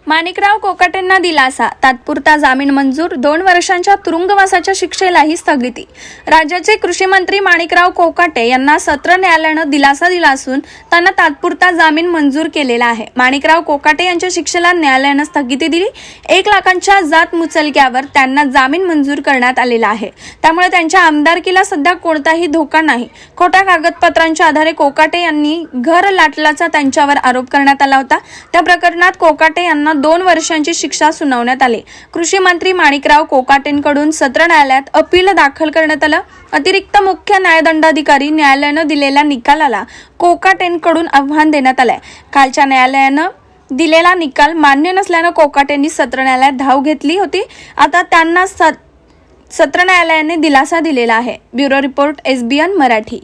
माणिकराव कोकाटेंना दिलासा, तात्पुरता जामीन मंजूर, 2 वर्षांच्या तुरुंगवासाच्या शिक्षेलाही स्थगिती। राज्याचे कृषी मंत्री माणिकराव कोकाटे यांना सत्र न्यायालयानं दिलासा दिला असून त्यांना तात्पुरता जामीन मंजूर केलेला आहे। माणिकराव कोकाटे यांच्या शिक्षेला न्यायालयानं स्थगिती दिली। 1 लाखांच्या जात मुचलक्यावर त्यांना जामीन मंजूर करण्यात आलेला आहे। त्यामुळे त्यांच्या आमदारकीला सध्या कोणताही धोका नाही। खोट्या कागदपत्रांच्या आधारे कोकाटे यांनी घर लाटल्याचा त्यांच्यावर आरोप करण्यात आला होता। त्या प्रकरणात कोकाटे यांना 2 वर्षांची शिक्षा सुनावण्यात आली। कृषी मंत्री माणिकराव कोकाटेंकडून सत्र न्यायालयात अपील दाखल करण्यात आलं। अतिरिक्त मुख्य न्यायदंडाधिकारी न्यायालयानं दिलेल्या निकालाला कोकाटेंकडून आव्हान देण्यात आलंय। कालच्या न्यायालयानं दिलेला निकाल मान्य नसल्यानं कोकाटेंनी सत्र न्यायालयात धाव घेतली होती। आता त्यांना सत्र न्यायालयाने दिलासा दिलेला आहे। Bureau report, SBN Marathi.